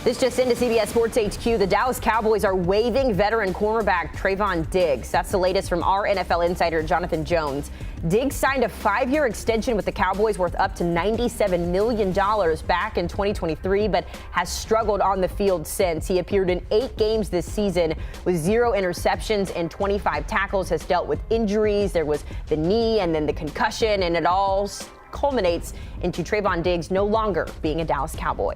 This just into CBS Sports HQ. The Dallas Cowboys are waiving veteran cornerback Trevon Diggs. That's the latest from our NFL insider, Jonathan Jones. Diggs signed a 5-year extension with the Cowboys worth up to $97 million back in 2023, but has struggled on the field since. He appeared in 8 games this season with 0 interceptions and 25 tackles, has dealt with injuries. There was the knee and then the concussion, and it all culminates into Trevon Diggs no longer being a Dallas Cowboy.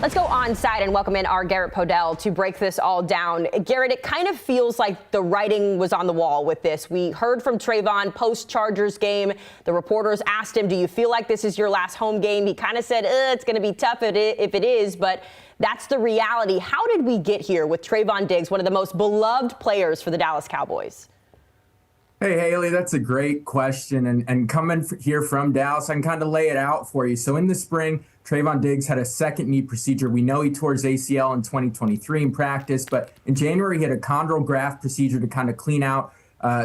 Let's go on site and welcome in our Garrett Podell to break this all down. Garrett, it kind of feels like the writing was on the wall with this. We heard from Trevon post-Chargers game. The reporters asked him, do you feel like this is your last home game? He kind of said, it's going to be tough if it is, but that's the reality. How did we get here with Trevon Diggs, one of the most beloved players for the Dallas Cowboys? Hey, Hailey, that's a great question. And coming here from Dallas, I can kind of lay it out for you. So in the spring, Trevon Diggs had a second knee procedure. We know he tore his ACL in 2023 in practice, but in January, he had a chondral graft procedure to kind of clean out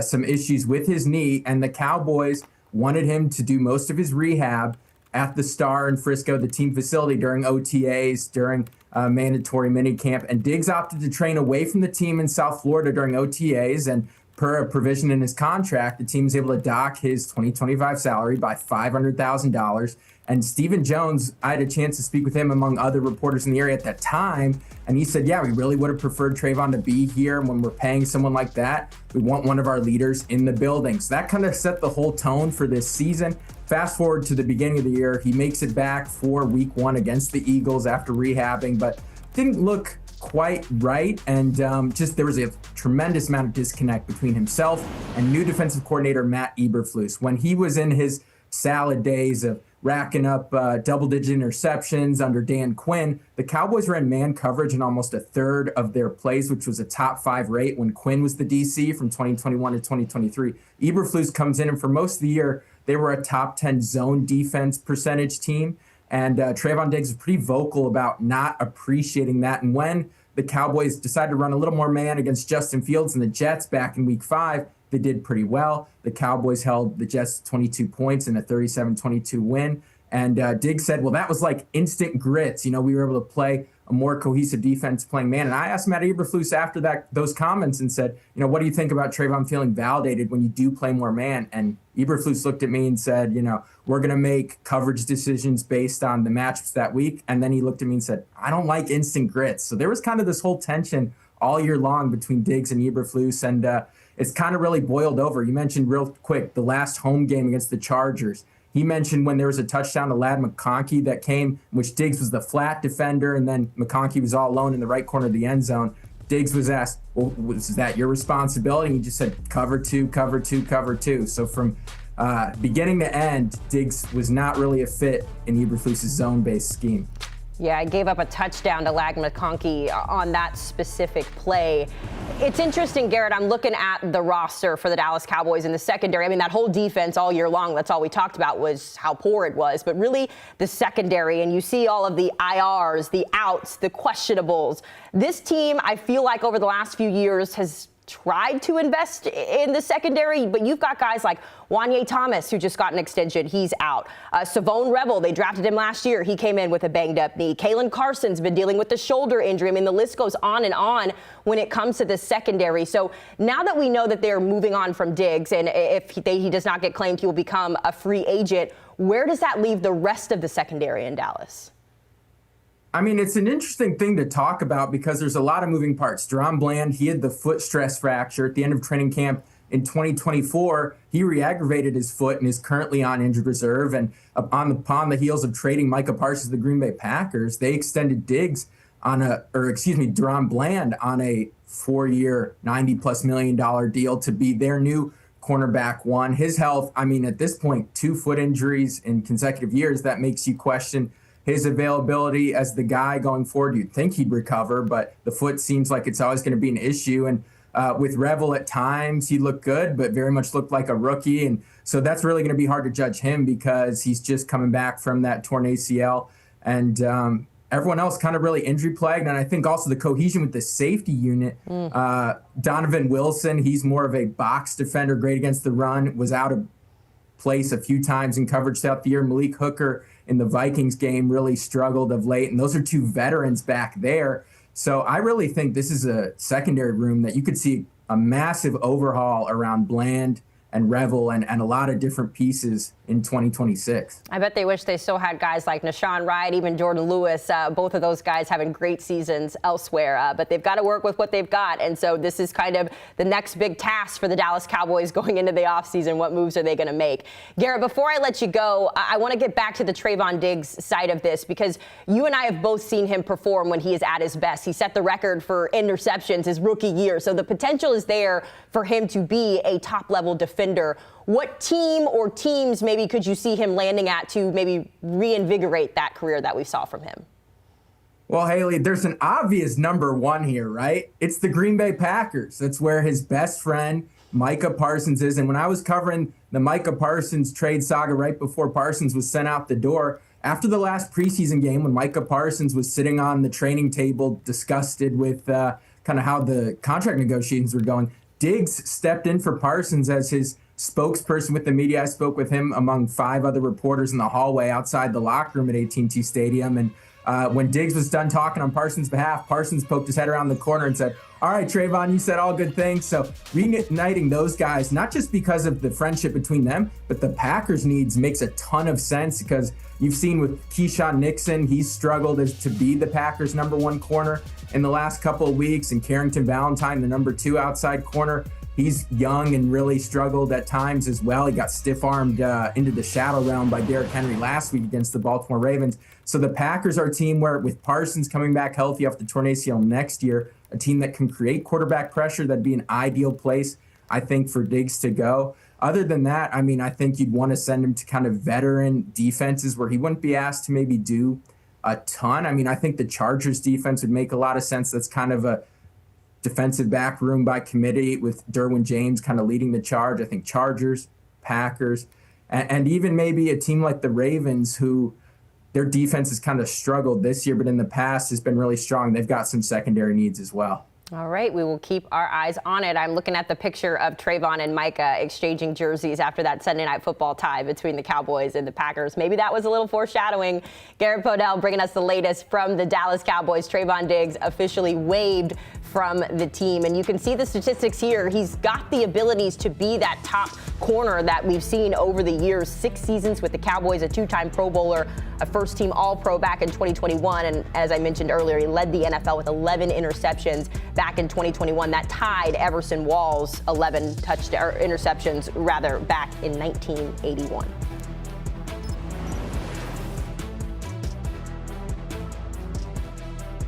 some issues with his knee. And the Cowboys wanted him to do most of his rehab at the Star in Frisco, the team facility, during OTAs, during mandatory minicamp. And Diggs opted to train away from the team in South Florida during OTAs. And per a provision in his contract, the team was able to dock his 2025 salary by $500,000. And Stephen Jones, I had a chance to speak with him among other reporters in the area at that time. And he said, yeah, we really would have preferred Trevon to be here. When we're paying someone like that, we want one of our leaders in the building. So that kind of set the whole tone for this season. Fast forward to the beginning of the year, he makes it back for week 1 against the Eagles after rehabbing, but didn't look quite right. And just there was a tremendous amount of disconnect between himself and new defensive coordinator Matt Eberflus. When he was in his salad days of racking up double-digit interceptions under Dan Quinn, the Cowboys ran man coverage in almost a third of their plays, which was a top 5 rate when Quinn was the DC from 2021 to 2023. Eberflus comes in, and for most of the year, they were a top 10 zone defense percentage team. And Trevon Diggs was pretty vocal about not appreciating that. And when the Cowboys decided to run a little more man against Justin Fields and the Jets back in week 5, they did pretty well. The Cowboys held the Jets 22 points in a 37-22 win. And Diggs said, well, that was like instant grits. You know, we were able to play a more cohesive defense playing man. And I asked Matt Eberflus after those comments and said, you know, what do you think about Trevon feeling validated when you do play more man? And Eberflus looked at me and said, you know, we're going to make coverage decisions based on the matchups that week. And then he looked at me and said, I don't like instant grits. So there was kind of this whole tension all year long between Diggs and Eberflus. And it's kind of really boiled over. You mentioned real quick the last home game against the Chargers. He mentioned when there was a touchdown to Ladd McConkey that came, in which Diggs was the flat defender, and then McConkey was all alone in the right corner of the end zone. Diggs was asked, well, is that your responsibility? And he just said, cover 2, cover 2, cover 2. So from beginning to end, Diggs was not really a fit in Eberflus' zone-based scheme. Yeah, I gave up a touchdown to Ladd McConkey on that specific play. It's interesting, Garrett, I'm looking at the roster for the Dallas Cowboys in the secondary. I mean, that whole defense all year long, that's all we talked about was how poor it was. But really, the secondary, and you see all of the IRs, the outs, the questionables. This team, I feel like over the last few years has tried to invest in the secondary, but you've got guys like Wanye Thomas, who just got an extension. He's out. Savone Rebel, they drafted him last year. He came in with a banged-up knee. Kalen Carson's been dealing with the shoulder injury. I mean, the list goes on and on when it comes to the secondary. So now that we know that they're moving on from Diggs, and if he does not get claimed, he will become a free agent, where does that leave the rest of the secondary in Dallas? I mean, it's an interesting thing to talk about because there's a lot of moving parts. Deron Bland, he had the foot stress fracture at the end of training camp in 2024. He re-aggravated his foot and is currently on injured reserve. And upon the heels of trading Micah Parsons to the Green Bay Packers, they extended Deron Bland on a 4-year, $90+ million deal to be their new cornerback 1. His health, I mean, at this point, 2 foot injuries in consecutive years, that makes you question his availability as the guy going forward. You'd think he'd recover, but the foot seems like it's always going to be an issue. And with Revel at times, he looked good, but very much looked like a rookie. And so that's really going to be hard to judge him because he's just coming back from that torn ACL. And everyone else kind of really injury plagued. And I think also the cohesion with the safety unit. Donovan Wilson, he's more of a box defender, great against the run, was out of place a few times in coverage throughout the year. Malik Hooker in the Vikings game really struggled of late, and those are two veterans back there. So I really think this is a secondary room that you could see a massive overhaul around Bland and Revel and a lot of different pieces in 2026. I bet they wish they still had guys like Nashawn Wright, even Jordan Lewis, both of those guys having great seasons elsewhere, but they've got to work with what they've got. And so this is kind of the next big task for the Dallas Cowboys going into the offseason. What moves are they going to make? Garrett, before I let you go, I want to get back to the Trevon Diggs side of this, because you and I have both seen him perform when he is at his best. He set the record for interceptions his rookie year. So the potential is there for him to be a top-level defender. What team or teams maybe could you see him landing at to maybe reinvigorate that career that we saw from him? Well, Hailey, there's an obvious number one here, right? It's the Green Bay Packers. That's where his best friend, Micah Parsons, is. And when I was covering the Micah Parsons trade saga right before Parsons was sent out the door, after the last preseason game when Micah Parsons was sitting on the training table disgusted with kind of how the contract negotiations were going, Diggs stepped in for Parsons as his spokesperson with the media. I spoke with him among 5 other reporters in the hallway outside the locker room at AT&T Stadium. And when Diggs was done talking on Parsons' behalf, Parsons poked his head around the corner and said, "All right, Trevon, you said all good things." So reuniting those guys, not just because of the friendship between them, but the Packers' needs makes a ton of sense, because you've seen with Keyshawn Nixon, he's struggled as to be the Packers' number 1 corner in the last couple of weeks, and Carrington Valentine, the number 2 outside corner. He's young and really struggled at times as well. He got stiff-armed into the shadow realm by Derrick Henry last week against the Baltimore Ravens. So the Packers are a team where, with Parsons coming back healthy off the torn ACL next year, a team that can create quarterback pressure, that'd be an ideal place, I think, for Diggs to go. Other than that, I mean, I think you'd want to send him to kind of veteran defenses where he wouldn't be asked to maybe do a ton. I mean, I think the Chargers defense would make a lot of sense. That's kind of a defensive back room by committee with Derwin James kind of leading the charge. I think Chargers, Packers, and even maybe a team like the Ravens, who their defense has kind of struggled this year, but in the past has been really strong. They've got some secondary needs as well. All right, we will keep our eyes on it. I'm looking at the picture of Trevon and Micah exchanging jerseys after that Sunday Night Football tie between the Cowboys and the Packers. Maybe that was a little foreshadowing. Garrett Podell bringing us the latest from the Dallas Cowboys. Trevon Diggs officially waived from the team. And you can see the statistics here. He's got the abilities to be that top corner that we've seen over the years. 6 seasons with the Cowboys, a 2-time Pro Bowler, a first-team All-Pro back in 2021. And as I mentioned earlier, he led the NFL with 11 interceptions back in 2021. That tied Everson Wall's 11 interceptions back in 1981.